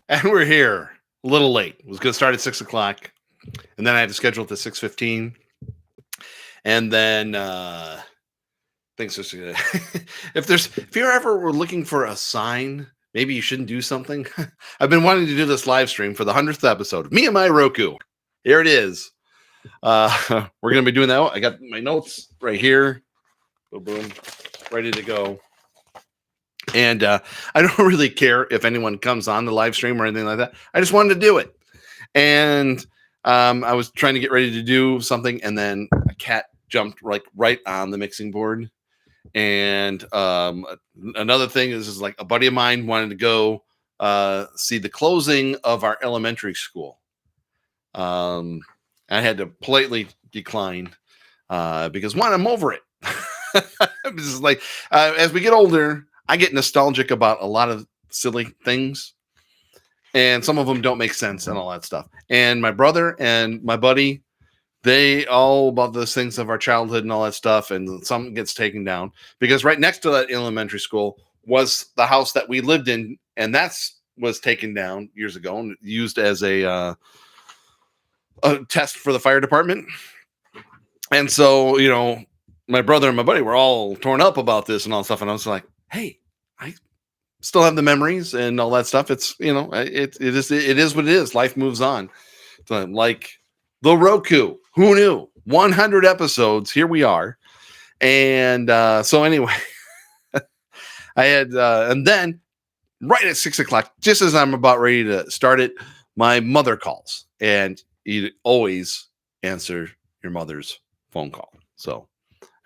And we're here a little late. It was going to start at 6 o'clock, and then I had to schedule it to 6:15, and then things just if you're ever were looking for a sign, maybe you shouldn't do something. I've been wanting to do this live stream for the 100th episode. Me and my Roku. Here it is. We're gonna be doing that. I got my notes right here. Boom, boom, ready to go. And I don't really care if anyone comes on the live stream or anything like that. I just wanted to do it. And I was trying to get ready to do something, and then a cat jumped right on the mixing board. And another thing is like a buddy of mine wanted to go see the closing of our elementary school. I had to politely decline because one, I'm over it. It's just like as we get older, I get nostalgic about a lot of silly things, and some of them don't make sense and all that stuff. And my brother and my buddy, they all about those things of our childhood and all that stuff, and some gets taken down because right next to that elementary school was the house that we lived in, and that's was taken down years ago and used as a test for the fire department. And so, my brother and my buddy were all torn up about this and all stuff, and I was like, hey, I still have the memories and all that stuff. It's it is what it is. Life moves on. So, like the Roku, who knew? 100 episodes. Here we are. And so anyway, I had and then right at 6 o'clock, just as I'm about ready to start it, my mother calls, and you always answer your mother's phone call. So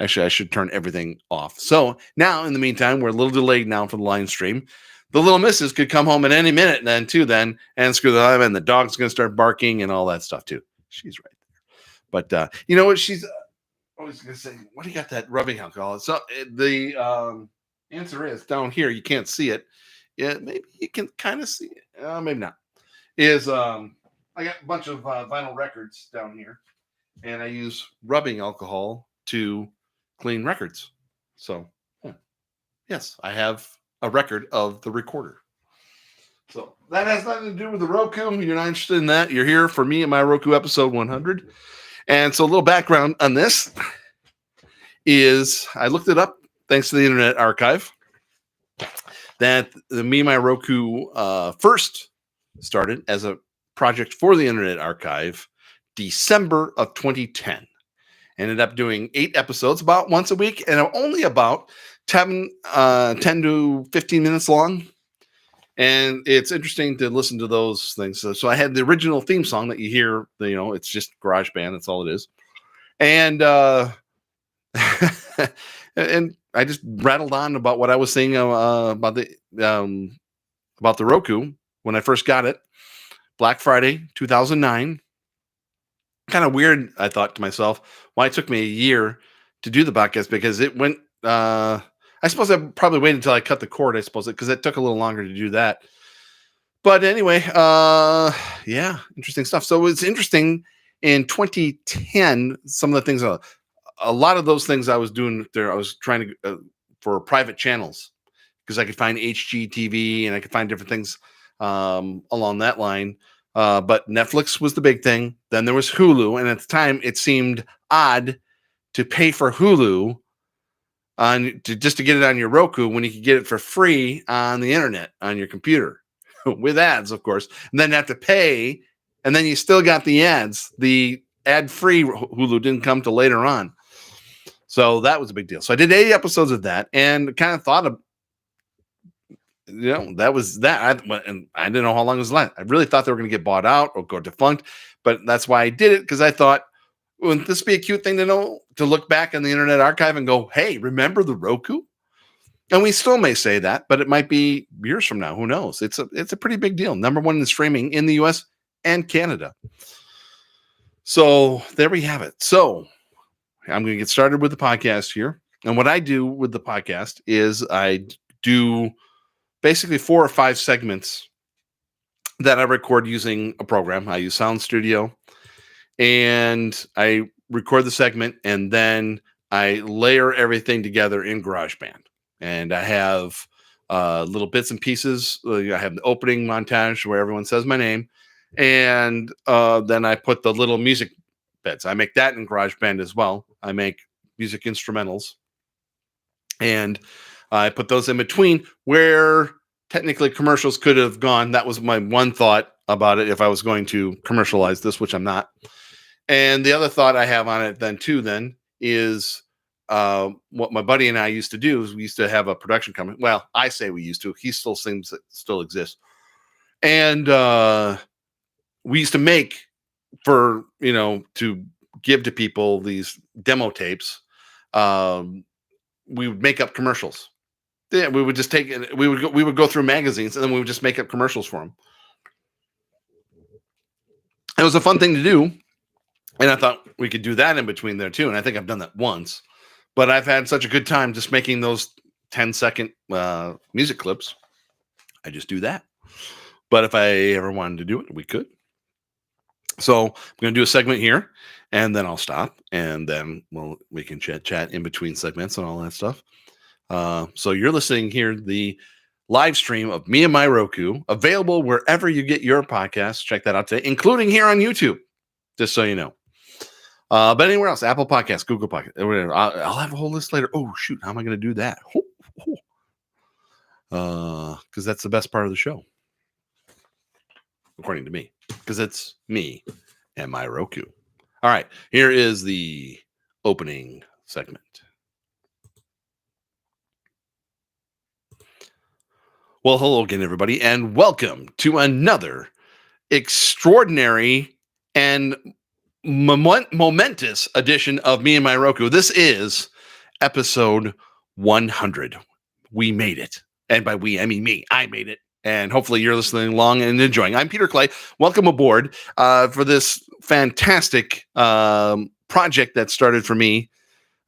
actually, I should turn everything off. So now, in the meantime, we're a little delayed now for the live stream. The little missus could come home at any minute and screw the time, and the dog's going to start barking and all that stuff too. She's right there. But you know what? She's always going to say, what do you got that rubbing alcohol? So the answer is down here. You can't see it. Yeah, maybe you can kind of see it. Maybe not. I got a bunch of vinyl records down here, and I use rubbing alcohol to clean records. So, yes, I have a record of the recorder. So that has nothing to do with the Roku. You're not interested in that. You're here for me and my Roku episode 100. And so a little background on this is I looked it up thanks to the Internet Archive that me and my Roku first started as a project for the Internet Archive December of 2010. Ended up doing 8 episodes about once a week, and only about 10 to 15 minutes long. And it's interesting to listen to those things. So I had the original theme song that you hear, it's just GarageBand. That's all it is. And and I just rattled on about what I was saying about the Roku when I first got it. Black Friday, 2009. Kind of weird, I thought to myself, why it took me a year to do the podcast, because it went, I suppose I probably waited until I cut the cord, I suppose, because it took a little longer to do that. But anyway, yeah, interesting stuff. So it's interesting in 2010, some of the things, a lot of those things I was doing there, I was trying to, for private channels, because I could find HGTV and I could find different things along that line. But Netflix was the big thing. Then there was Hulu. And at the time, it seemed odd to pay for Hulu just to get it on your Roku when you could get it for free on the internet on your computer with ads, of course. And then have to pay. And then you still got the ads. The ad-free Hulu didn't come till later on. So that was a big deal. So I did 8 episodes of that and kind of thought of, that was that. And I didn't know how long it was last. I really thought they were going to get bought out or go defunct, but that's why I did it, because I thought, wouldn't this be a cute thing to know, to look back in the Internet Archive and go, hey, remember the Roku? And we still may say that, but it might be years from now. Who knows? It's a pretty big deal. Number 1 in streaming in the US and Canada. So there we have it. So I'm going to get started with the podcast here. And what I do with the podcast is I do basically 4 or 5 segments that I record using a program. I use Sound Studio, and I record the segment, and then I layer everything together in GarageBand. And I have little bits and pieces. I have the opening montage where everyone says my name, and then I put the little music bits. I make that in GarageBand as well. I make music instrumentals, and I put those in between where technically commercials could have gone. That was my one thought about it if I was going to commercialize this, which I'm not. And the other thought I have on it then is what my buddy and I used to do is we used to have a production company. Well, I say we used to. He still seems it still exists. And we used to make to give to people these demo tapes. We would make up commercials. Yeah, we would just take it. We would go through magazines and then we would just make up commercials for them. It was a fun thing to do. And I thought we could do that in between there too. And I think I've done that once. But I've had such a good time just making those 10-second music clips. I just do that. But if I ever wanted to do it, we could. So I'm going to do a segment here, and then I'll stop. And then we can chat in between segments and all that stuff. So you're listening here, the live stream of me and my Roku, available wherever you get your podcasts. Check that out today, including here on YouTube, just so you know. But anywhere else, Apple Podcasts, Google Podcasts, whatever. I'll have a whole list later. Oh, shoot. How am I going to do that? Because that's the best part of the show, according to me, because it's me and my Roku. All right. Here is the opening segment. Well, hello again, everybody, and welcome to another extraordinary and momentous edition of Me and My Roku. This is episode 100. We made it. And by we, I mean me. I made it. And hopefully you're listening along and enjoying. I'm Peter Clay. Welcome aboard for this fantastic project that started for me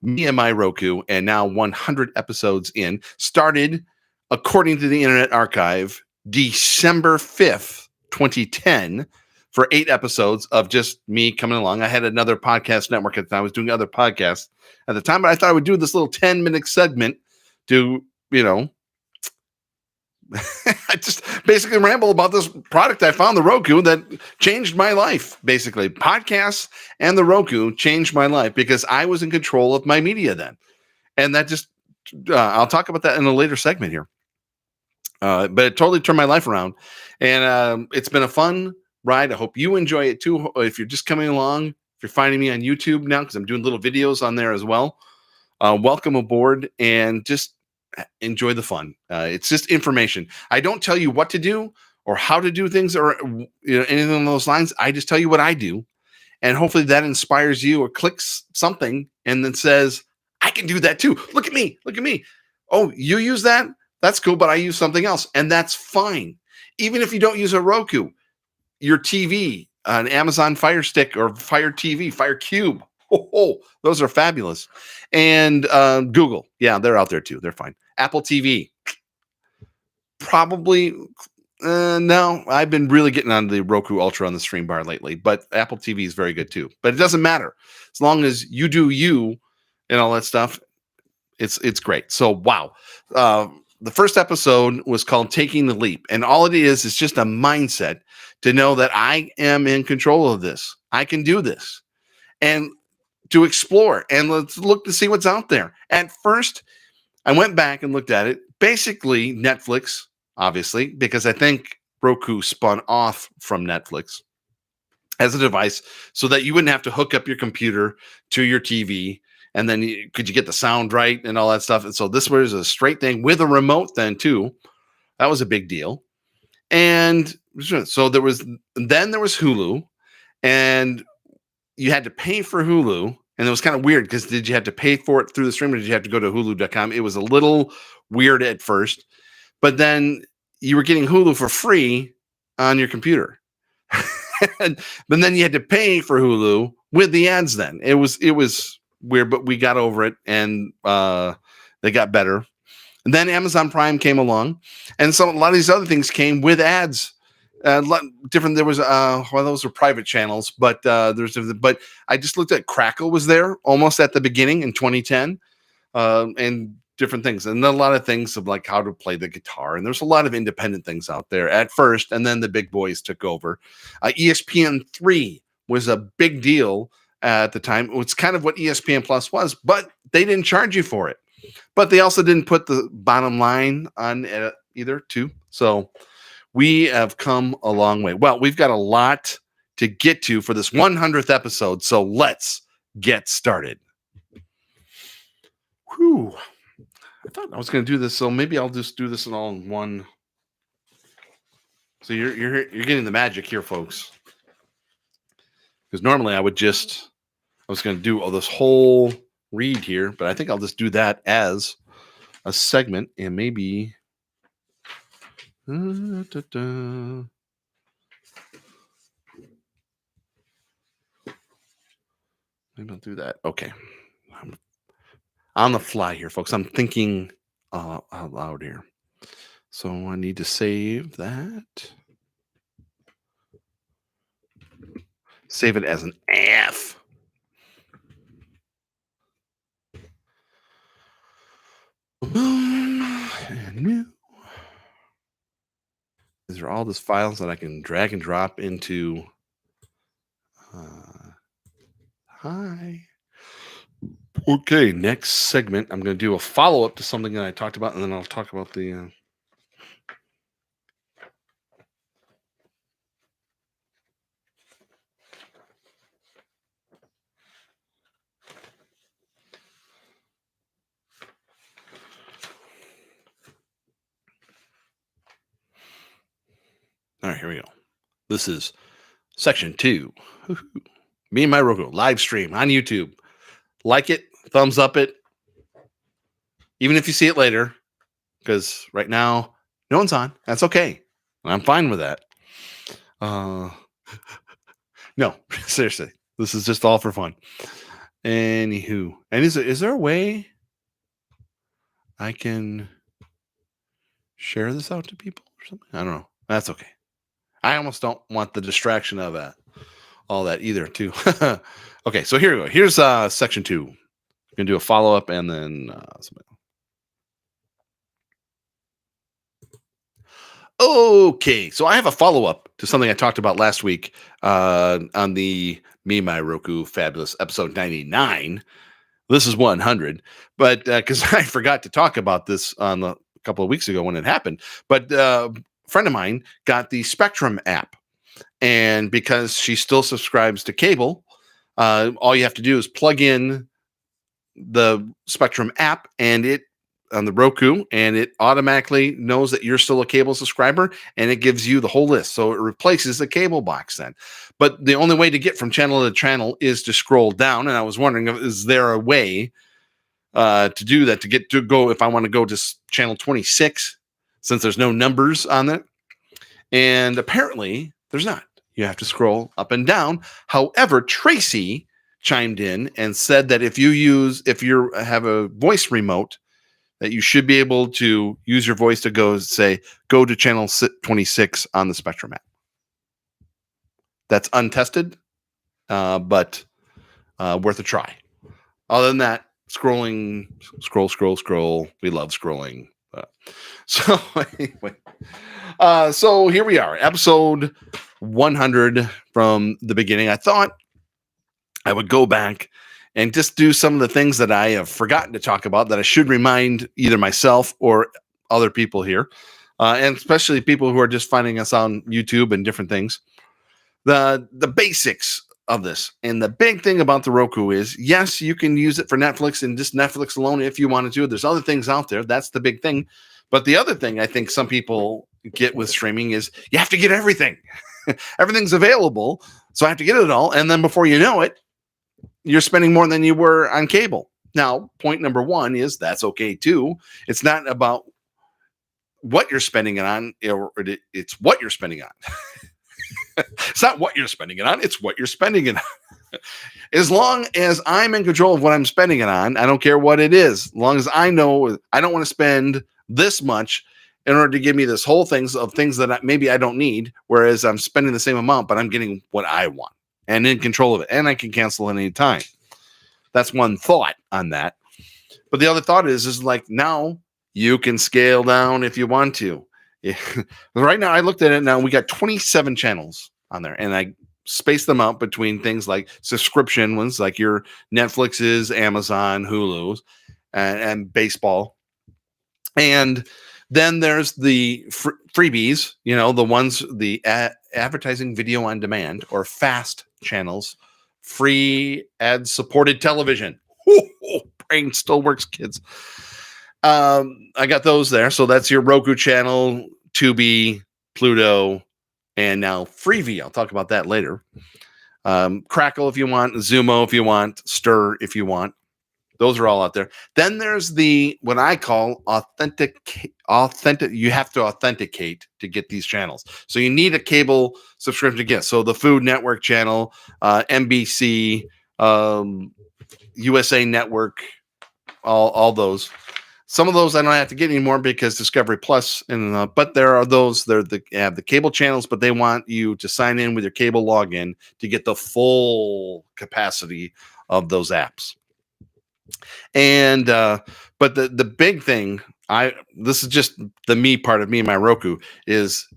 and My Roku, and now 100 episodes in. Started, according to the Internet Archive, December 5th, 2010, for 8 episodes of just me coming along. I had another podcast network at the time. I was doing other podcasts at the time, but I thought I would do this little 10-minute segment to, I just basically ramble about this product I found, the Roku, that changed my life, basically. Podcasts and the Roku changed my life because I was in control of my media then. And that just, I'll talk about that in a later segment here. But it totally turned my life around. And it's been a fun ride. I hope you enjoy it too. If you're just coming along, if you're finding me on YouTube now, because I'm doing little videos on there as well, welcome aboard and just enjoy the fun. It's just information. I don't tell you what to do or how to do things or anything along those lines. I just tell you what I do. And hopefully that inspires you or clicks something and then says, I can do that too. Look at me. Look at me. Oh, you use that? That's cool, but I use something else. And that's fine. Even if you don't use a Roku, your TV, an Amazon Fire Stick or Fire TV, Fire Cube. Those are fabulous. And Google. Yeah, they're out there too. They're fine. Apple TV. Probably, no. I've been really getting on the Roku Ultra on the stream bar lately, but Apple TV is very good too. But it doesn't matter. As long as you do you and all that stuff, it's great. So, wow. The first episode was called Taking the Leap. And all it is just a mindset to know that I am in control of this. I can do this. And to explore and let's look to see what's out there. At first, I went back and looked at it. Basically, Netflix, obviously, because I think Roku spun off from Netflix as a device so that you wouldn't have to hook up your computer to your TV. And then could you get the sound right and all that stuff? And so this was a straight thing with a remote then too. That was a big deal. And so there was Hulu, and you had to pay for Hulu. And it was kind of weird because did you have to pay for it through the stream or did you have to go to hulu.com? It was a little weird at first, but then you were getting Hulu for free on your computer. But then you had to pay for Hulu with the ads then. It was weird, but we got over it and they got better. And then Amazon Prime came along, and so a lot of these other things came with ads. Different. There was those were private channels, but but I just looked at Crackle was there almost at the beginning in 2010, and different things, and a lot of things of like how to play the guitar. And there's a lot of independent things out there at first, and then the big boys took over. ESPN3 was a big deal at the time. It's kind of what ESPN Plus was, but they didn't charge you for it. But they also didn't put the bottom line on either, too. So we have come a long way. Well, we've got a lot to get to for this 100th episode, so let's get started. Whew. I thought I was going to do this, so maybe I'll just do this all in one. So you're getting the magic here, folks. Because normally I was going to do all this whole read here, but I think I'll just do that as a segment, and maybe maybe I'll do that. Okay. I'm on the fly here, folks. I'm thinking out loud here. So I need to save that. Save it as an F. And new. These are all these files that I can drag and drop into. Hi. Okay, next segment, I'm going to do a follow-up to something that I talked about, and then I'll talk about the... All right, here we go. This is section 2. Me and my Roku live stream on YouTube. Like it, thumbs up it, even if you see it later, because right now no one's on. That's okay. I'm fine with that. No, seriously, this is just all for fun. Anywho, and is there a way I can share this out to people or something? I don't know. That's okay. I almost don't want the distraction of all that either, too. Okay, so here we go. Here's section 2. I'm gonna do a follow-up and then something. Okay, so I have a follow-up to something I talked about last week on the Me My Roku Fabulous episode 99. This is 100, but because I forgot to talk about this on a couple of weeks ago when it happened. But a friend of mine got the Spectrum app, and because she still subscribes to cable, all you have to do is plug in the Spectrum app and it on the Roku, and it automatically knows that you're still a cable subscriber, and it gives you the whole list. So it replaces the cable box then. But the only way to get from channel to channel is to scroll down. And I was wondering, is there a way to do that, to go if I want to go to channel 26, since there's no numbers on it? And apparently there's not. You have to scroll up and down. However, Tracy chimed in and said that if you have a voice remote, that you should be able to use your voice to go to channel 26 on the Spectrum app. That's untested, but worth a try. Other than that, scroll. We love scrolling. So anyway, so here we are, episode 100 from the beginning. I thought I would go back and just do some of the things that I have forgotten to talk about that I should remind either myself or other people here, and especially people who are just finding us on YouTube and different things. The basics of this. And the big thing about the Roku is, yes, you can use it for Netflix and just Netflix alone if you wanted to. There's other things out there. That's the big thing. But the other thing I think some people get with streaming is you have to get everything. Everything's available, so I have to get it all. And then before you know it, you're spending more than you were on cable. Now, point number one is that's okay too. It's not about what you're spending it on, it's what you're spending on. It's not what you're spending it on, it's what you're spending it on. As long as I'm in control of what I'm spending it on, I don't care what it is. As long as I know I don't want to spend this much in order to give me this whole things that maybe I don't need, whereas I'm spending the same amount, but I'm getting what I want and in control of it, and I can cancel at any time. That's one thought on that. But the other thought is like now you can scale down if you want to. Yeah. Right now, I looked at it now. We got 27 channels on there, and I spaced them out between things like subscription ones, like your Netflixes, Amazon, Hulu's, and baseball. And then there's the freebies, the ones, the advertising video on demand or fast channels, free ad supported television. Brain still works, kids. I got those there. So that's your Roku channel, Tubi, Pluto, and now Freevee. I'll talk about that later. Crackle if you want, Zumo if you want, Stir if you want. Those are all out there. Then there's the what I call authentic. You have to authenticate to get these channels. So you need a cable subscription to get. So the Food Network channel, NBC, USA Network, all those. Some of those I don't have to get anymore because Discovery Plus, but there are those. They have the cable channels, but they want you to sign in with your cable login to get the full capacity of those apps. And but the big thing, this is just the me part of me and my Roku, is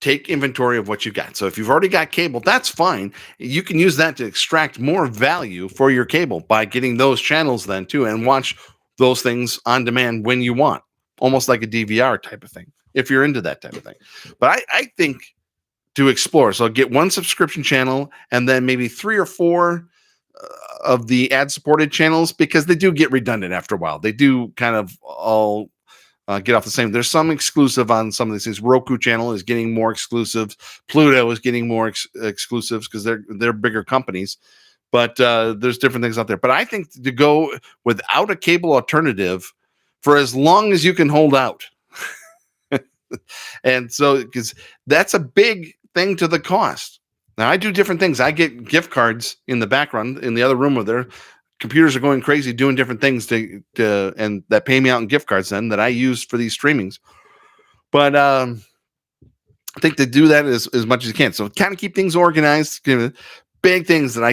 take inventory of what you got. So if you've already got cable, that's fine. You can use that to extract more value for your cable by getting those channels then too, and watch those things on demand when you want, almost like a DVR type of thing, if you're into that type of thing. But I think to explore, so get one subscription channel and then maybe 3 or 4 of the ad-supported channels, because they do get redundant after a while. They do kind of all get off the same. There's some exclusive on some of these things. Roku channel is getting more exclusives. Pluto is getting more exclusives because they're bigger companies. But there's different things out there. But I think to go without a cable alternative for as long as you can hold out. And so, because that's a big thing to the cost. Now, I do different things. I get gift cards in the background in the other room where their computers are going crazy doing different things and that pay me out in gift cards then that I use for these streamings. But I think to do that as much as you can. So kind of keep things organized. Big things that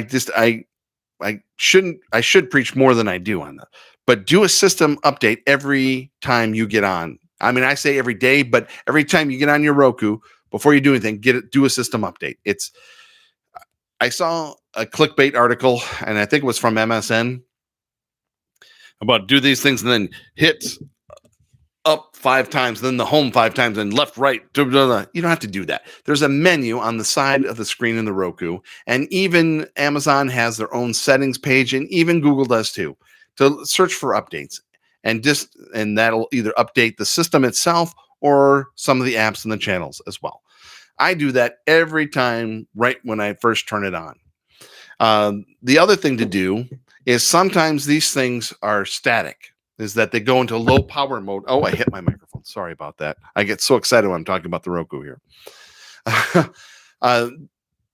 I should preach more than I do on that. But do a system update every time you get on. I mean, I say every day, but every time you get on your Roku, before you do anything, do a system update. I saw a clickbait article, and I think it was from MSN, about do these things and then hit up 5 times, then the home 5 times, and left, right. You don't have to do that. There's a menu on the side of the screen in the Roku, and even Amazon has their own settings page, and even Google does too, to search for updates. And that'll either update the system itself or some of the apps and the channels as well. I do that every time right when I first turn it on. The other thing to do is sometimes these things are static, is that they go into low power mode. Oh, I hit my microphone. Sorry about that. I get so excited when I'm talking about the Roku here.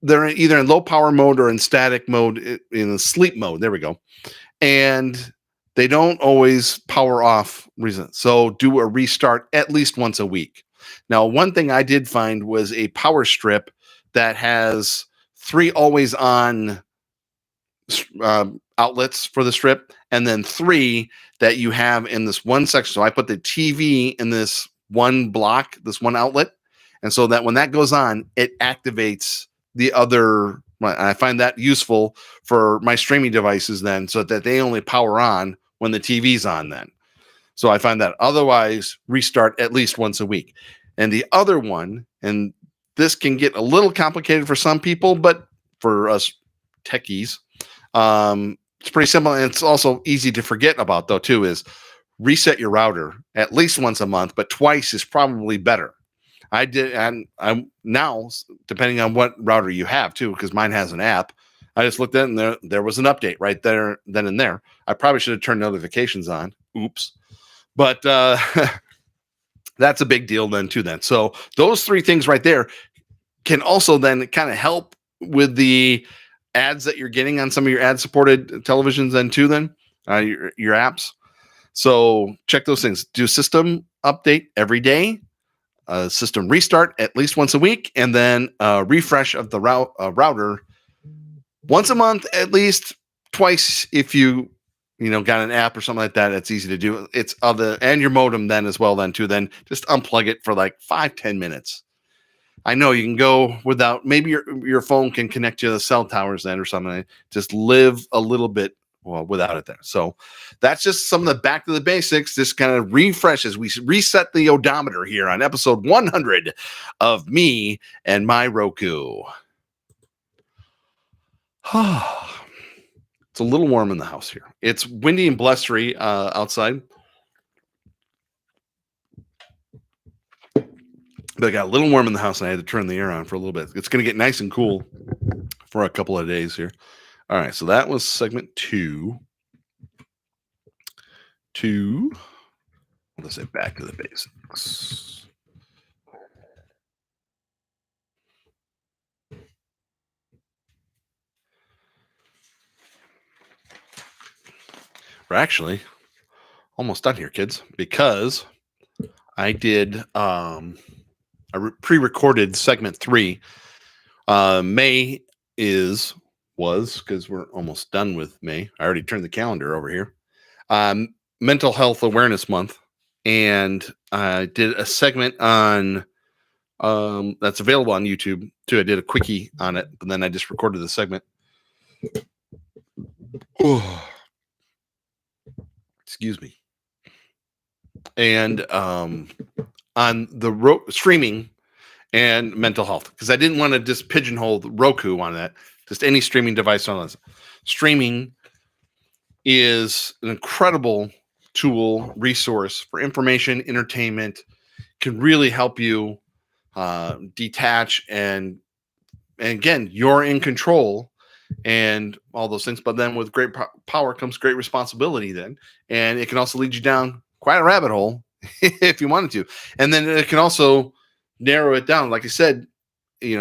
They're either in low power mode or in static mode, in sleep mode. There we go. And they don't always power off reason. So do a restart at least once a week. Now, one thing I did find was a power strip that has 3 always on outlets for the strip, and then 3 that you have in this one section. So I put the TV in this one block, this one outlet. And so that when that goes on, it activates the other. I find that useful for my streaming devices then, so that they only power on when the TV's on then. So I find that otherwise restart at least once a week. And the other one, and this can get a little complicated for some people, but for us techies, it's pretty simple. And it's also easy to forget about though too, is reset your router at least once a month, but twice is probably better. I did, and I'm now, depending on what router you have too, because mine has an app. I just looked at it and there was an update right there, then and there. I probably should have turned notifications on. Oops. But that's a big deal then too then. So those 3 things right there can also then kind of help with the ads that you're getting on some of your ad-supported televisions then too then, your apps. So check those things. Do system update every day. System restart at least once a week, and then refresh of the router once a month, at least twice if you got an app or something like that, it's easy to do. It's and your modem then as well then too. Then just unplug it for like 5-10 minutes. I know you can go without. Maybe your phone can connect to the cell towers then or something. Just live a little bit without it there. So that's just some of the back to the basics. Just kind of refreshes. We reset the odometer here on episode 100 of Me and My Roku. It's a little warm in the house here. It's windy and blustery outside. But I got a little warm in the house and I had to turn the air on for a little bit. It's going to get nice and cool for a couple of days here. All right, so that was segment 2. Let's say back to the basics. We're actually almost done here, kids, because I did a pre-recorded segment 3. May was because we're almost done with May. I already turned the calendar over here. Mental Health Awareness Month, and I did a segment on that's available on YouTube too. I did a quickie on it, but then I just recorded the segment. Oh, excuse me. And on the streaming and mental health, because I didn't want to just pigeonhole the Roku on that. Just any streaming device on this. Streaming is an incredible tool, resource for information, entertainment, can really help you detach and again, you're in control and all those things. But then with great power comes great responsibility then. And it can also lead you down quite a rabbit hole if you wanted to. And then it can also narrow it down. Like I said,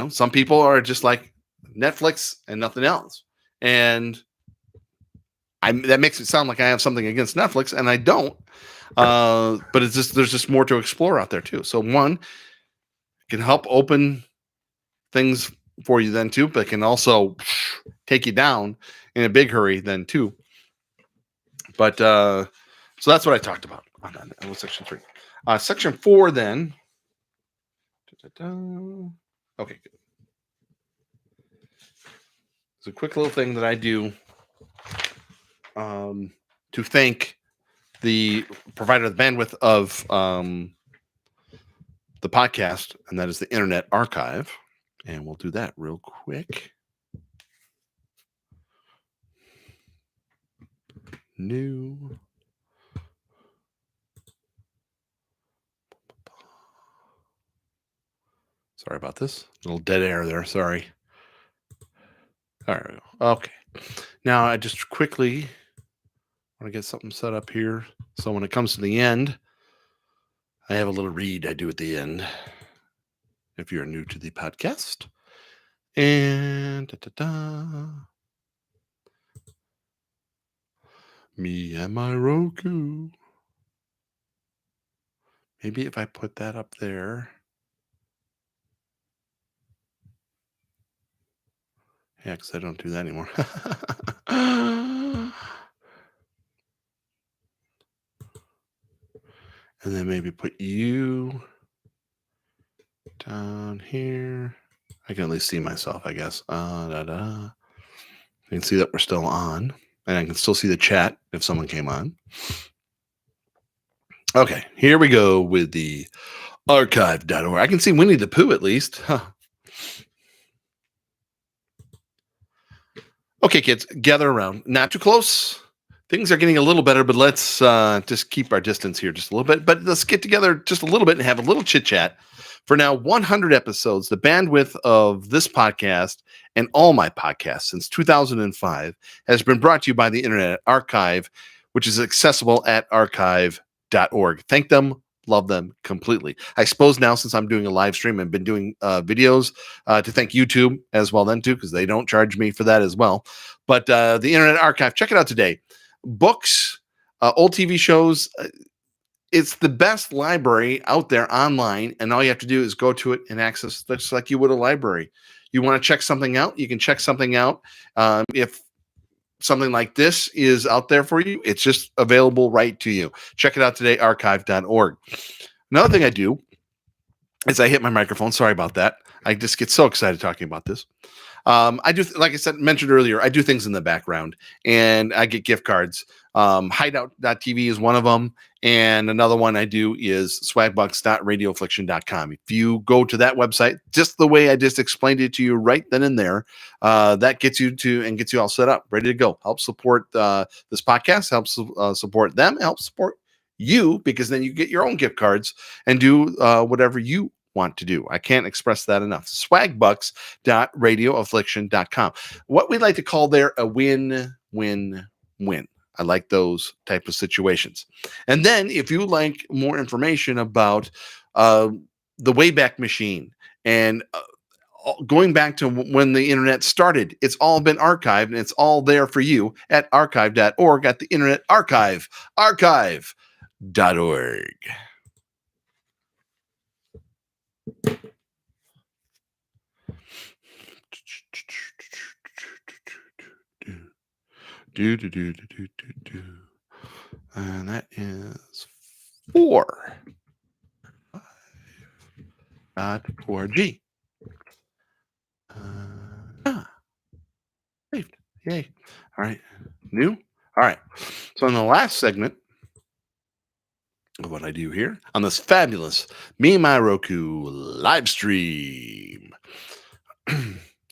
some people are just like Netflix and nothing else. And that makes it sound like I have something against Netflix, and I don't. But it's just there's just more to explore out there too. So one can help open things for you then too, but can also take you down in a big hurry then too. But so that's what I talked about on that was section 3. Section 4 then. Okay, good. It's a quick little thing that I do to thank the provider of the bandwidth of the podcast, and that is the Internet Archive. And we'll do that real quick. New. Sorry about this. A little dead air there. Sorry. All right. Okay. Now I just quickly want to get something set up here. So when it comes to the end, I have a little read I do at the end. If you're new to the podcast. And Me and My Roku. Maybe if I put that up there. Yeah, because I don't do that anymore. And then maybe put you down here. I can at least see myself, I guess. You can see that we're still on. And I can still see the chat if someone came on. Okay, here we go with the archive.org. I can see Winnie the Pooh at least. Huh. Okay, kids, gather around. Not too close. Things are getting a little better, but let's just keep our distance here just a little bit. But let's get together just a little bit and have a little chit chat. For now, 100 episodes, the bandwidth of this podcast and all my podcasts since 2005 has been brought to you by the Internet Archive, which is accessible at archive.org. Thank them. Love them completely. I suppose now, since I'm doing a live stream, I've been doing videos to thank YouTube as well then too, because they don't charge me for that as well. But the Internet Archive, check it out today. Books, old TV shows. It's the best library out there online, and all you have to do is go to it and access just like you would a library. You want to check something out, you can check something out. If something like this is out there for you, it's just available right to you. Check it out today, archive.org. Another thing I do is I hit my microphone. Sorry about that. I just get so excited talking about this. I do, like I said, mentioned earlier, I do things in the background and I get gift cards. Hideout.tv is one of them. And another one I do is swagbucks.radioaffliction.com. If you go to that website, just the way I just explained it to you right then and there, that gets you to and gets you all set up, ready to go. Help support this podcast, helps support them, helps support you, because then you get your own gift cards and do whatever you want to do. I can't express that enough. Swagbucks.radioaffliction.com. What we like to call there a win-win-win. I like those type of situations. And then if you like more information about the Wayback Machine and going back to when the internet started, it's all been archived and it's all there for you at archive.org at the Internet Archive, archive.org. And that is 4.4G. Saved. Yay. All right. New? All right. So in the last segment of what I do here on this fabulous Me and My Roku live stream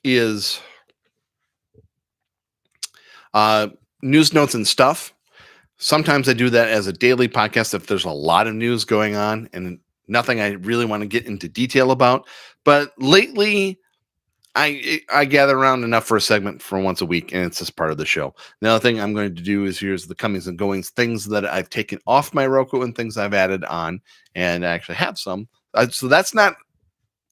is news notes and stuff. Sometimes I do that as a daily podcast if there's a lot of news going on and nothing I really want to get into detail about. But lately, I gather around enough for a segment for once a week, and it's just part of the show. The other thing I'm going to do is here's the comings and goings, things that I've taken off my Roku and things I've added on, and I actually have some. So that's not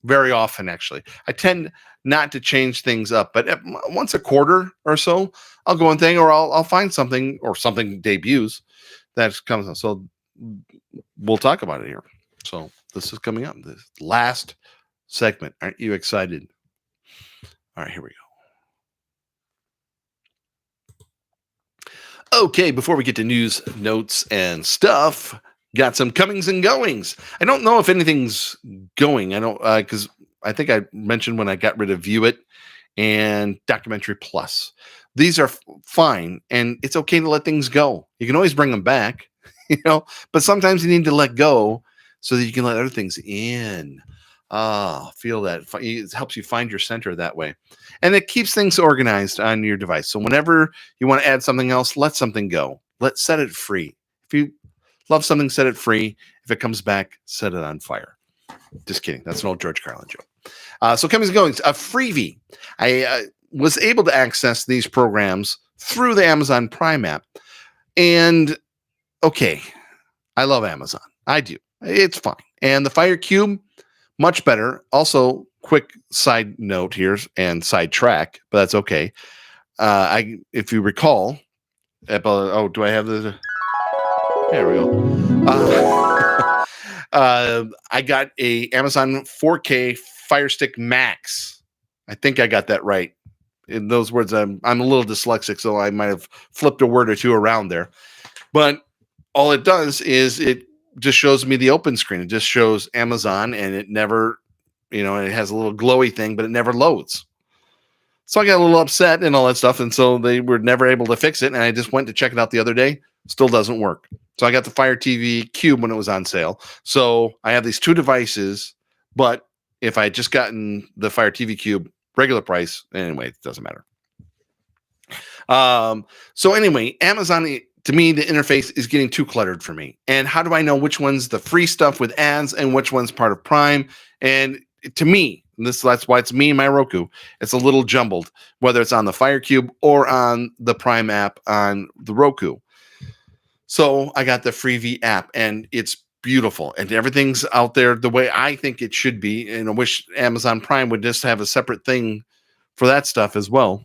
very often, actually. I tend not to change things up, but once a quarter or so, I'll go and thing, or I'll find something, or something debuts that comes out. So we'll talk about it here. So this is coming up, this last segment. Aren't you excited? All right, here we go. Okay, before we get to news, notes, and stuff, got some comings and goings. I don't know if anything's going. I don't, because I think I mentioned when I got rid of View It and Documentary Plus. These are fine, and it's okay to let things go. You can always bring them back, but sometimes you need to let go so that you can let other things in. Feel that. It helps you find your center that way. And it keeps things organized on your device. So whenever you want to add something else, let something go. Set it free. If you love something, set it free. If it comes back, set it on fire. Just kidding. That's an old George Carlin joke. So coming and going, a freebie. I was able to access these programs through the Amazon Prime app. And okay, I love Amazon. I do. It's fine. And the Fire Cube, much better. Also, quick side note here and side track, but that's okay. If you recall, do I have the? There we go. I got a Amazon 4K Fire Stick Max. I think I got that right. In those words, I'm a little dyslexic, so I might have flipped a word or two around there. But all it does is it just shows me the open screen. It just shows Amazon, and it never, it has a little glowy thing, but it never loads. So I got a little upset and all that stuff. And so they were never able to fix it. And I just went to check it out the other day. Still doesn't work. So I got the Fire TV Cube when it was on sale. So I have these two devices, but if I had just gotten the Fire TV Cube regular price, anyway, it doesn't matter. So anyway, Amazon, to me, the interface is getting too cluttered for me. And how do I know which one's the free stuff with ads and which one's part of Prime? And to me, that's why it's Me and My Roku. It's a little jumbled, whether it's on the Fire Cube or on the Prime app on the Roku. So I got the Freevee app, and it's beautiful, and everything's out there the way I think it should be. And I wish Amazon Prime would just have a separate thing for that stuff as well.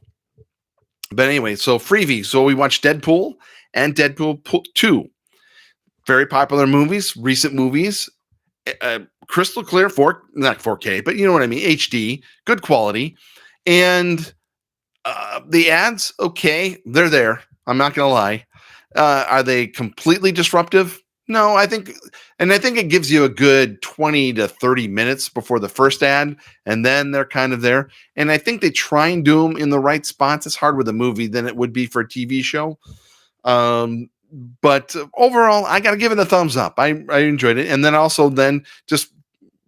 But anyway, so Freevee. So we watched Deadpool and Deadpool 2. Very popular movies, recent movies. Crystal clear, not 4K, but you know what I mean, HD, good quality. And The ads, okay, they're there. I'm not gonna lie. Are they completely disruptive? No, I think it gives you a good 20 to 30 minutes before the first ad, and then they're kind of there. And I think they try and do them in the right spots. It's hard with a movie than it would be for a TV show. Um, but overall, I got to give it a thumbs up. I enjoyed it, and then also then just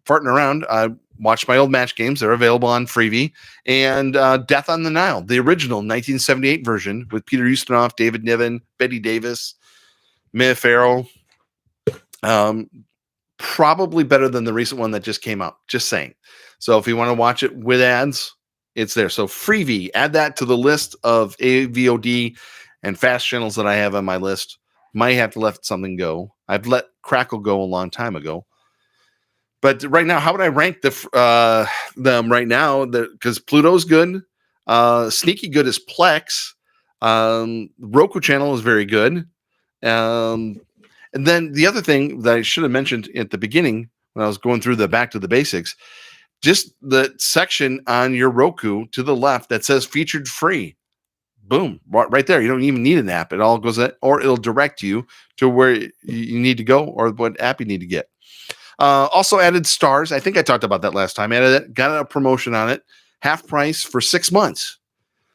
farting around. I watched my old match games. They're available on Freevee. And Death on the Nile, the original 1978 version with Peter Ustinov, David Niven, Betty Davis, Mia Farrow. Probably better than the recent one that just came out. Just saying. So if you want to watch it with ads, it's there. So Freevee, add that to the list of AVOD and fast channels that I have on my list. Might have to let something go. I've let Crackle go a long time ago. But right now, how would I rank them right now? Because Pluto's good. Sneaky good is Plex. Roku channel is very good. And then the other thing that I should have mentioned at the beginning when I was going through the back to the basics, just the section on your Roku to the left that says featured free. Boom, right there. You don't even need an app. It all goes in, or it'll direct you to where you need to go or what app you need to get. Also added Stars. I think I talked about that last time. Added it, got a promotion on it, half price for 6 months.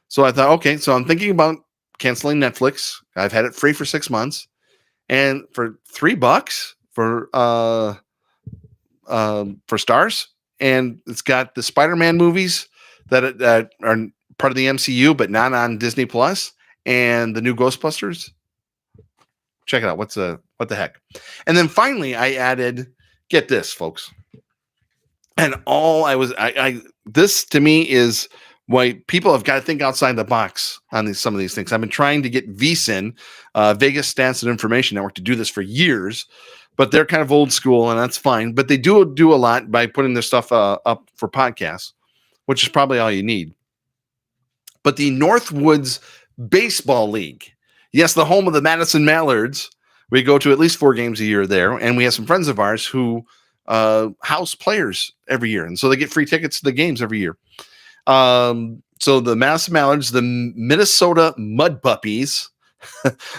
So I thought, okay, so I'm thinking about canceling Netflix. I've had it free for 6 months, and for $3 for Stars, and it's got the Spider-Man movies that are part of the MCU, but not on Disney Plus, and the new Ghostbusters. Check it out. What the heck? And then finally, I added. Get this, folks. And this to me is why people have got to think outside the box on some of these things. I've been trying to get VSIN, Vegas Stats and Information Network, to do this for years, but they're kind of old school, and that's fine. But they do a lot by putting their stuff up for podcasts, which is probably all you need. But the Northwoods Baseball League, yes, the home of the Madison Mallards. We go to at least 4 games a year there, and we have some friends of ours who house players every year, and so they get free tickets to the games every year. So the Madison Mallards, the Minnesota Mud Puppies,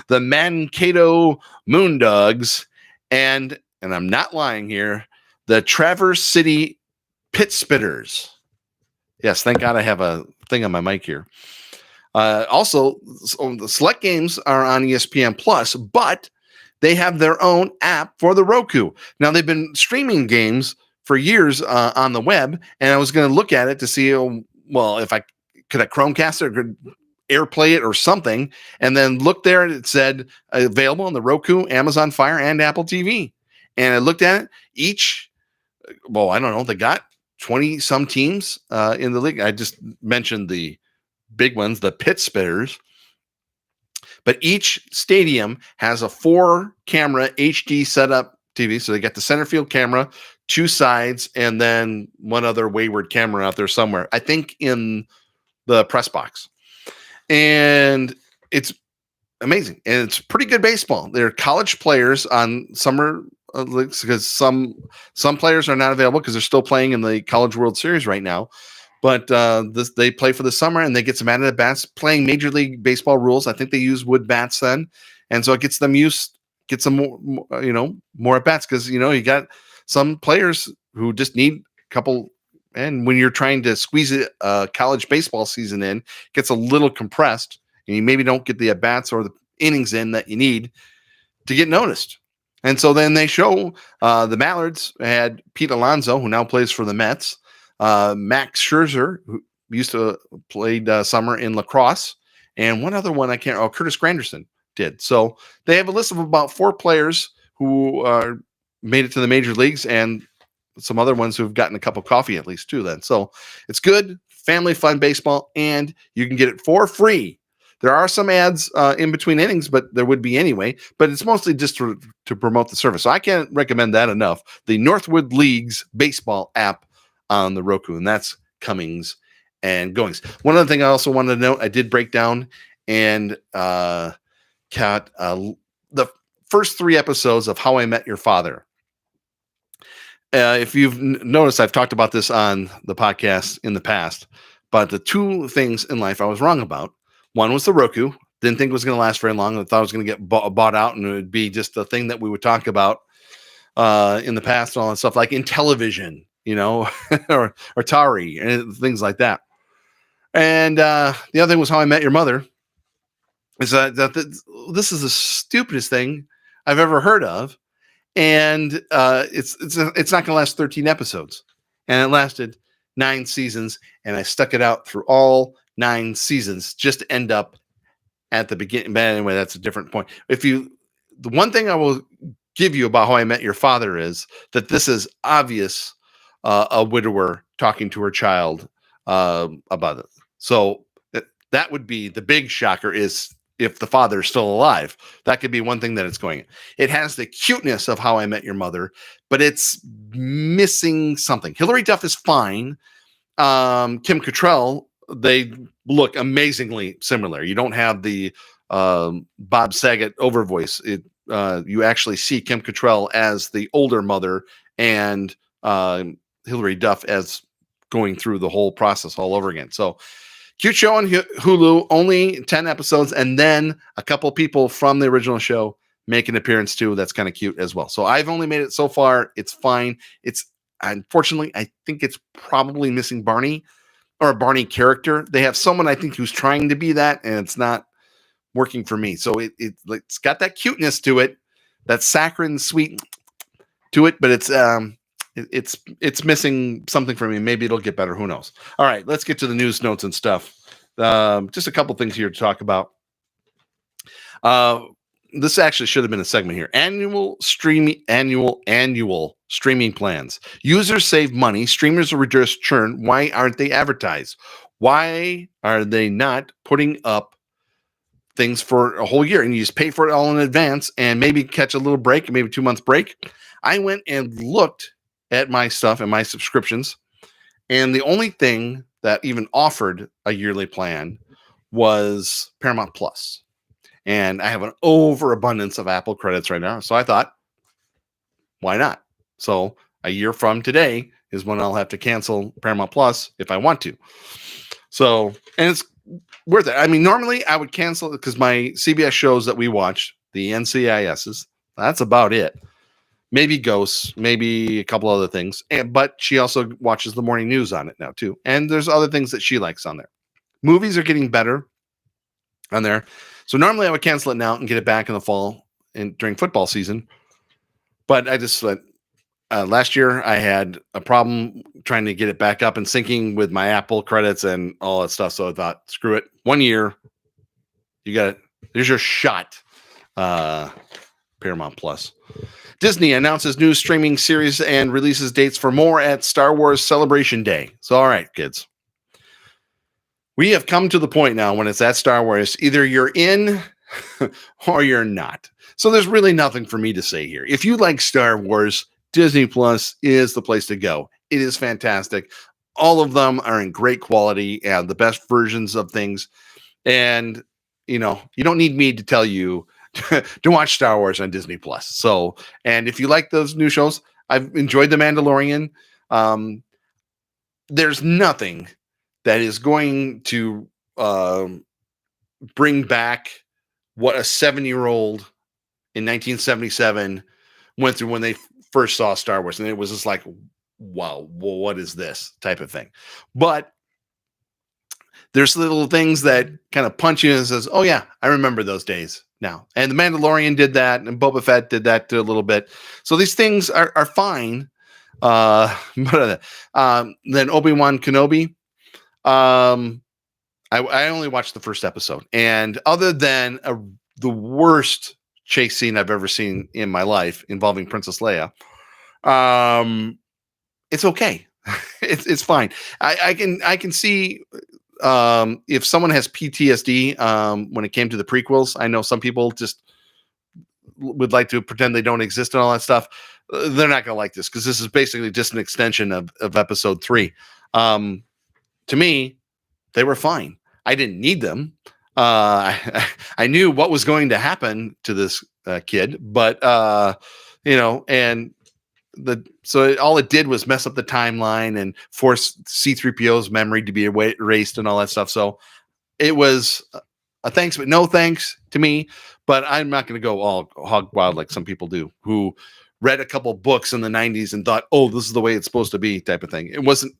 the Mankato Moondogs, and I'm not lying here, the Traverse City Pit Spitters. Yes, thank God I have a thing on my mic here. Also, so the select games are on ESPN Plus, but they have their own app for the Roku. Now, they've been streaming games for years on the web, and I was going to look at it to see, if I could Chromecast it or could AirPlay it or something, and then look there, and it said available on the Roku, Amazon Fire, and Apple TV. And I looked at it. I don't know, they got 20-some teams in the league. I just mentioned the big ones, the Pit Spitters. But each stadium has a 4-camera HD setup TV. So they got the center field camera, 2 sides, and then one other wayward camera out there somewhere, I think in the press box. And it's amazing. And it's pretty good baseball. They're college players on summer leagues because some players are not available because they're still playing in the College World Series right now. But they play for the summer, and they get some added at bats playing Major League Baseball rules. I think they use wood bats then, and so it gets them more at bats because you got some players who just need a couple. And when you're trying to squeeze a college baseball season in, it gets a little compressed, and you maybe don't get the at bats or the innings in that you need to get noticed. And so then they show the Mallards had Pete Alonso, who now plays for the Mets. Max Scherzer, who used to played summer in lacrosse, and one other one Curtis Granderson did. So they have a list of about 4 players who made it to the major leagues, and some other ones who've gotten a cup of coffee at least too. Then, so it's good, family fun baseball, and you can get it for free. There are some ads in between innings, but there would be anyway. But it's mostly just to promote the service. So I can't recommend that enough. The Northwood League's baseball app on the Roku, and that's comings and goings. One other thing I also wanted to note, I did break down and the first 3 episodes of How I Met Your Father. If you've noticed, I've talked about this on the podcast in the past, But the two things in life I was wrong about. One was the Roku. Didn't think it was going to last very long. I thought it was going to get bought out and it would be just a thing that we would talk about in the past and all that stuff, like in television, or Atari and things like that. And the other thing was How I Met Your Mother. Is that this is the stupidest thing I've ever heard of, and it's not going to last 13 episodes, and it lasted 9 seasons, and I stuck it out through all 9 seasons just to end up at the beginning. But anyway, that's a different point. The one thing I will give you about How I Met Your Father is that this is obvious a widower talking to her child about it. So that would be the big shocker, is if the father is still alive. That could be one thing that it's going. It has the cuteness of How I Met Your Mother, but it's missing something. Hilary Duff is fine. Kim Cattrall, they look amazingly similar. You don't have the Bob Saget over voice. You actually see Kim Cattrall as the older mother and Hilary Duff as going through the whole process all over again. So cute show on Hulu, only 10 episodes, and then a couple people from the original show make an appearance too. That's kind of cute as well. So I've only made it so far. It's fine. Unfortunately, I think it's probably missing Barney, or a Barney character. They have someone, I think, who's trying to be that, and it's not working for me. So it's got that cuteness to it, that saccharine sweet to it, but it's missing something for me. Maybe it'll get better. Who knows? All right, let's get to the news, notes, and stuff. Just a couple things here to talk about. This actually should have been a segment here. Annual streaming plans. Users save money. Streamers will reduce churn. Why aren't they advertised? Why are they not putting up things for a whole year and you just pay for it all in advance and maybe catch a little break, maybe 2 months break? I went and looked at my stuff and my subscriptions, and the only thing that even offered a yearly plan was Paramount Plus. And I have an overabundance of Apple credits right now. So I thought, why not? So a year from today is when I'll have to cancel Paramount Plus if I want to. So, and it's worth it. I mean, normally I would cancel it because my CBS shows that we watch, the NCISs, that's about it. Maybe Ghosts, maybe a couple other things. But she also watches the morning news on it now too. And there's other things that she likes on there. Movies are getting better on there. So normally I would cancel it now and get it back in the fall and during football season. But I just last year I had a problem trying to get it back up and syncing with my Apple credits and all that stuff. So I thought, screw it. 1 year, you got it. There's your shot. Paramount Plus. Disney announces new streaming series and releases dates for more at Star Wars Celebration Day. So, all right, kids. We have come to the point now when it's at Star Wars, either you're in or you're not. So there's really nothing for me to say here. If you like Star Wars, Disney Plus is the place to go. It is fantastic. All of them are in great quality and the best versions of things. And, you don't need me to tell you to watch Star Wars on Disney Plus. So, and if you like those new shows, I've enjoyed The Mandalorian. There's nothing that is going to bring back what a 7-year-old in 1977 went through when they first saw Star Wars. And it was just like, wow, well, what is this type of thing? But there's little things that kind of punch you and says, oh yeah, I remember those days now. And The Mandalorian did that, and Boba Fett did that too a little bit. So these things are fine. But then Obi-Wan Kenobi, I only watched the first episode, and other than the worst chase scene I've ever seen in my life involving Princess Leia, it's okay. It's fine. I can see if someone has PTSD when it came to the prequels. I know some people just would like to pretend they don't exist and all that stuff. They're not going to like this because this is basically just an extension of episode 3. To me, they were fine. I didn't need them. I knew what was going to happen to this kid, but and all it did was mess up the timeline and force C-3PO's memory to be erased and all that stuff. So it was a thanks, but no thanks to me. But I'm not going to go all hog wild like some people do, who read a couple books in the 90s and thought, oh, this is the way it's supposed to be, type of thing. It wasn't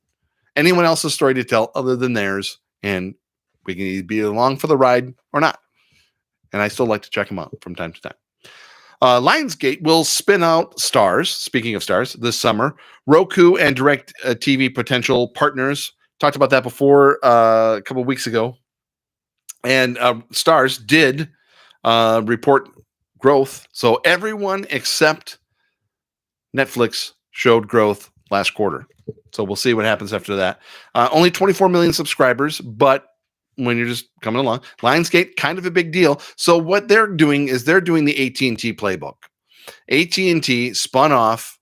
anyone else's story to tell other than theirs, and we can either be along for the ride or not. And I still like to check them out from time to time. Lionsgate will spin out Stars. Speaking of Stars, this summer, Roku and Direct TV potential partners. Talked about that before a couple of weeks ago. And Stars did report growth. So everyone except Netflix showed growth last quarter. So we'll see what happens after that. Only 24 million subscribers, but when you're just coming along, Lionsgate, kind of a big deal. So what they're doing is they're doing the AT&T playbook. AT&T spun off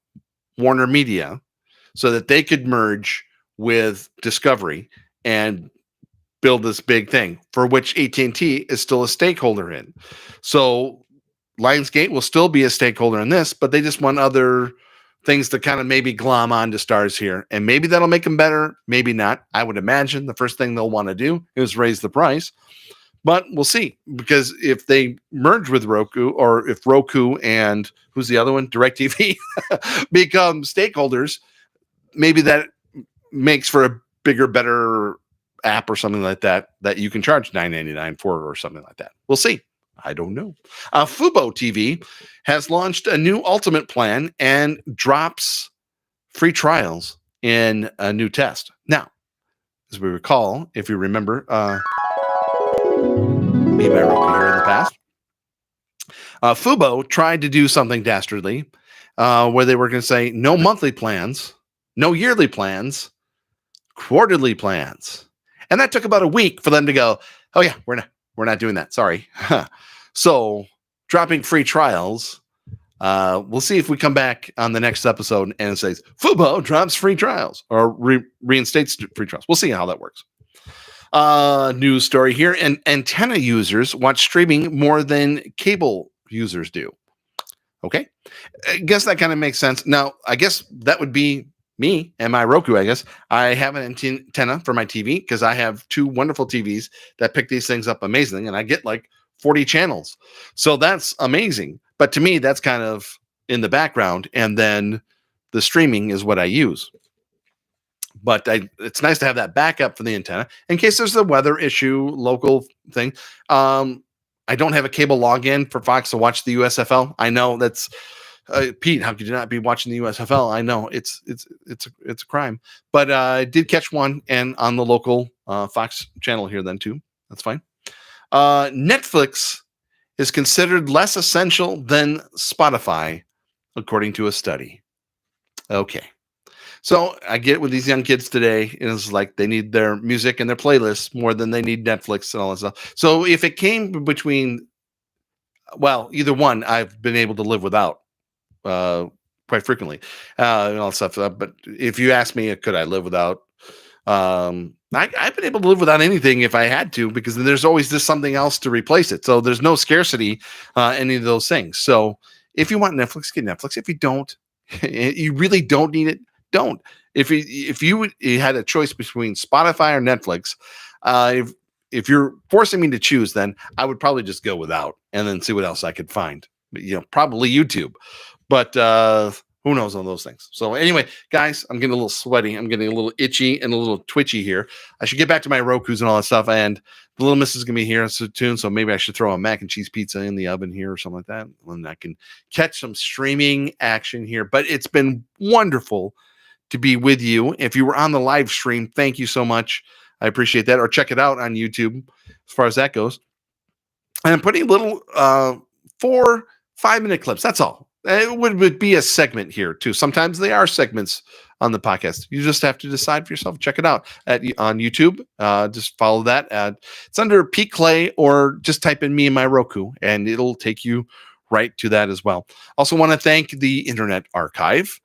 Warner Media so that they could merge with Discovery and build this big thing for which AT&T is still a stakeholder in. So Lionsgate will still be a stakeholder in this, but they just want other things to kind of maybe glom onto Stars here. And maybe that'll make them better. Maybe not. I would imagine the first thing they'll want to do is raise the price. But we'll see. Because if they merge with Roku, or if Roku and who's the other one? DirecTV become stakeholders, maybe that makes for a bigger, better app or something like that you can charge $9.99 for or something like that. We'll see. I don't know. Fubo TV has launched a new ultimate plan and drops free trials in a new test. Now, as we recall, if you remember, me and my Roku here in the past, Fubo tried to do something dastardly where they were going to say no monthly plans, no yearly plans, quarterly plans. And that took about a week for them to go, oh yeah, we're not doing that. Sorry. So dropping free trials. We'll see if we come back on the next episode and it says Fubo drops free trials or reinstates free trials. We'll see how that works. News story here. And antenna users watch streaming more than cable users do. Okay. I guess that kind of makes sense. Now, I guess that would be me and my Roku, I guess. I have an antenna for my TV because I have two wonderful TVs that pick these things up amazingly, and I get like 40 channels. So that's amazing. But to me, that's kind of in the background, and then the streaming is what I use. But it's nice to have that backup for the antenna in case there's a weather issue, local thing. I don't have a cable login for Fox to watch the USFL. I know that's Pete. How could you not be watching the USFL? I know it's a crime, but I did catch one and on the local Fox channel here then too. That's fine. Netflix is considered less essential than Spotify, according to a study. Okay. So I get with these young kids today, it's like they need their music and their playlists more than they need Netflix and all that stuff. So if it came between, well, either one, I've been able to live without quite frequently and all that stuff. But if you ask me, could I live without? I've been able to live without anything if I had to, because there's always just something else to replace it. So there's no scarcity, any of those things. So if you want Netflix, get Netflix. If you don't, you really don't need it, don't. If you had a choice between Spotify or Netflix, if you're forcing me to choose, then I would probably just go without and then see what else I could find. Probably YouTube, but who knows on those things. So anyway, guys, I'm getting a little sweaty. I'm getting a little itchy and a little twitchy here. I should get back to my Rokus and all that stuff. And the little miss is going to be here soon. So maybe I should throw a mac and cheese pizza in the oven here or something like that. And I can catch some streaming action here. But it's been wonderful to be with you. If you were on the live stream, thank you so much. I appreciate that. Or check it out on YouTube as far as that goes. And I'm putting little 4-5 minute clips. That's all. It would be a segment here too. Sometimes they are segments on the podcast. You just have to decide for yourself. Check it out on YouTube. Just follow that. It's under Pete Clay, or just type in me and my Roku, and it'll take you right to that as well. Also want to thank the Internet Archive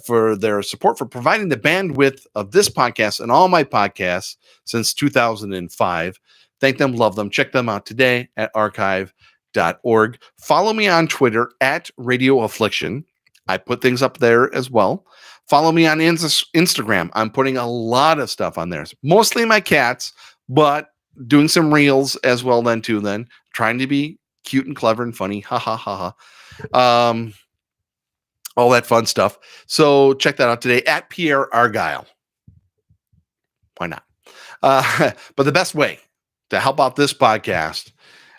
for their support for providing the bandwidth of this podcast and all my podcasts since 2005. Thank them, love them. Check them out today at archive.org. Follow me on Twitter at Radio Affliction. I put things up there as well. Follow me on Instagram. I'm putting a lot of stuff on there, mostly my cats, but doing some reels as well then too. Then trying to be cute and clever and funny. Ha ha ha ha. All that fun stuff. So check that out today at Pierre Argyle. Why not? But the best way to help out this podcast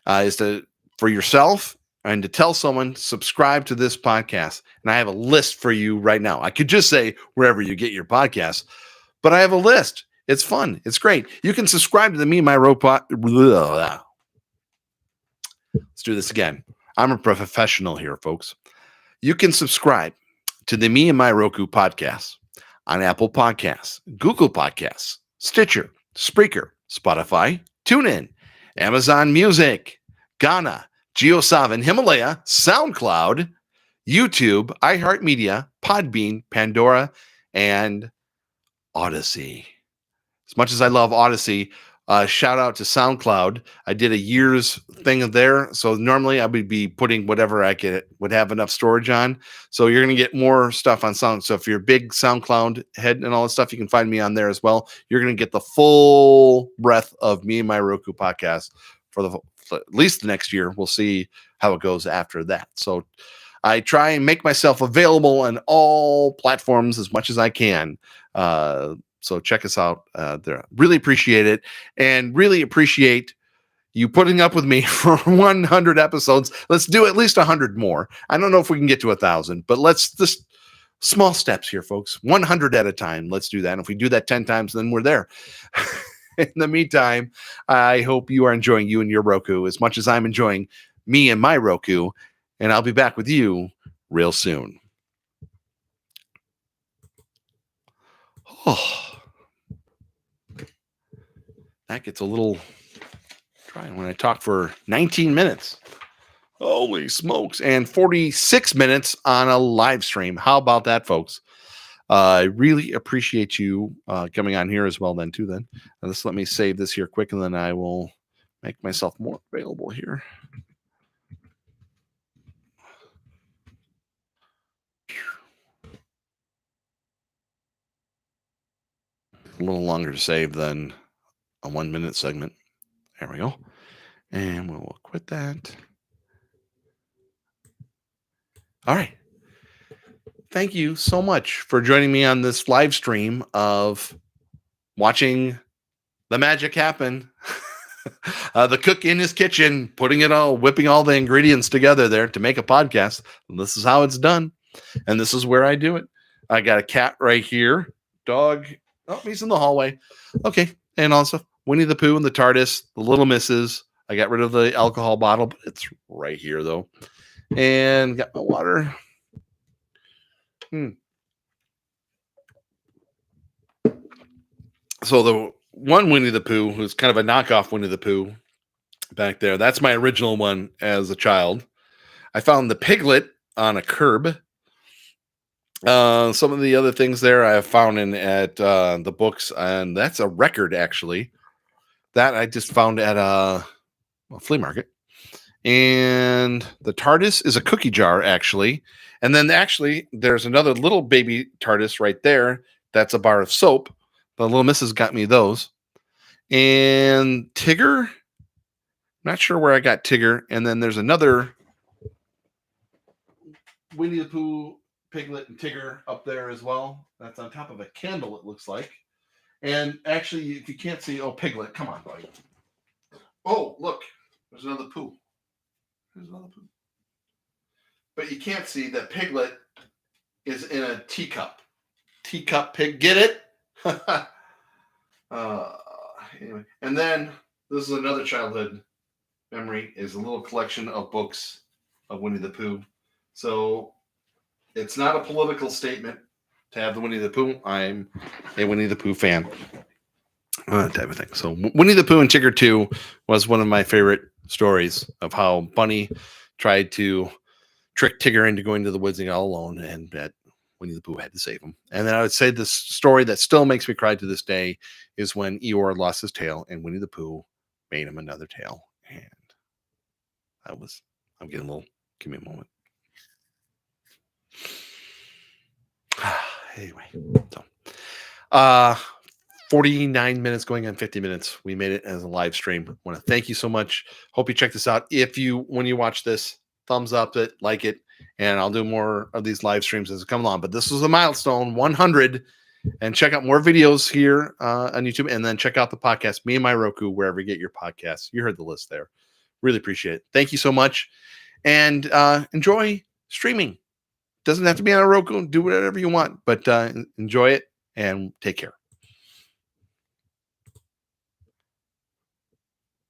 is to, for yourself and to tell someone, subscribe to this podcast. And I have a list for you right now. I could just say wherever you get your podcasts, but I have a list. It's fun. It's great. You can subscribe to the Me and My Robot. Let's do this again. I'm a professional here, folks. You can subscribe to the Me and My Roku podcast on Apple Podcasts, Google Podcasts, Stitcher, Spreaker, Spotify, TuneIn, Amazon Music, Ghana, JioSaavn, Himalaya, SoundCloud, YouTube, iHeartMedia, Podbean, Pandora, and Odyssey. As much as I love Odyssey, shout out to SoundCloud. I did a year's thing there. So normally I would be putting whatever I would have enough storage on. So you're going to get more stuff on Sound. So if you're a big SoundCloud head and all that stuff, you can find me on there as well. You're going to get the full breadth of Me and My Roku podcast for at least the next year. We'll see how it goes after that. So I try and make myself available on all platforms as much as I can. So check us out there. Really appreciate it, and really appreciate you putting up with me for 100 episodes. Let's do at least 100 more. I don't know if we can get to 1,000, but let's just small steps here, folks. 100 at a time. Let's do that. And if we do that 10 times, then we're there. In the meantime, I hope you are enjoying you and your Roku as much as I'm enjoying me and my Roku. And I'll be back with you real soon. Oh. That gets a little dry when I talk for 19 minutes. Holy smokes. And 46 minutes on a live stream. How about that, folks? I really appreciate you coming on here as well then, too, then. And let me save this here quick, and then I will make myself more available here. A little longer to save than a 1 minute segment. There we go. And we'll quit that. All right. Thank you so much for joining me on this live stream of watching the magic happen. The cook in his kitchen, whipping all the ingredients together there to make a podcast. And this is how it's done. And this is where I do it. I got a cat right here. Dog. Oh, he's in the hallway. Okay. And also Winnie the Pooh and the TARDIS, the Little Misses. I got rid of the alcohol bottle, but it's right here though. And got my water. So the one Winnie the Pooh, who's kind of a knockoff Winnie the Pooh back there, that's my original one as a child. I found the Piglet on a curb. Some of the other things there I have found at the books, and that's a record actually that I just found at a flea market. And the TARDIS is a cookie jar actually, and then actually there's another little baby TARDIS right there. That's a bar of soap. The Little Missus got me those. And Tigger, not sure where I got Tigger. And then there's another Winnie the Pooh, Piglet, and Tigger up there as well. That's on top of a candle, it looks like. And actually, if you can't see, Piglet, come on, buddy. Oh, look, there's another Pooh. There's another Pooh. But you can't see that Piglet is in a teacup. Teacup pig, get it? Anyway, and then this is another childhood memory, is a little collection of books of Winnie the Pooh. So it's not a political statement to have the Winnie the Pooh. I'm a Winnie the Pooh fan. Type of thing. So Winnie the Pooh and Tigger 2 was one of my favorite stories of how Bunny tried to trick Tigger into going to the woods all alone, and that Winnie the Pooh had to save him. And then I would say the story that still makes me cry to this day is when Eeyore lost his tail and Winnie the Pooh made him another tail. And I'm getting a little, give me a moment. anyway, so uh 49 minutes going on 50 minutes. We made it as a live stream. I want to thank you so much. Hope you check this out. When you watch this, thumbs up it, like it, and I'll do more of these live streams as it come along. But this was a milestone 100. And check out more videos here on YouTube. And then check out the podcast, Me and My Roku, wherever you get your podcasts. You heard the list there. Really appreciate it. Thank you so much. And enjoy streaming. Doesn't have to be on a Roku. Do whatever you want, but enjoy it and take care.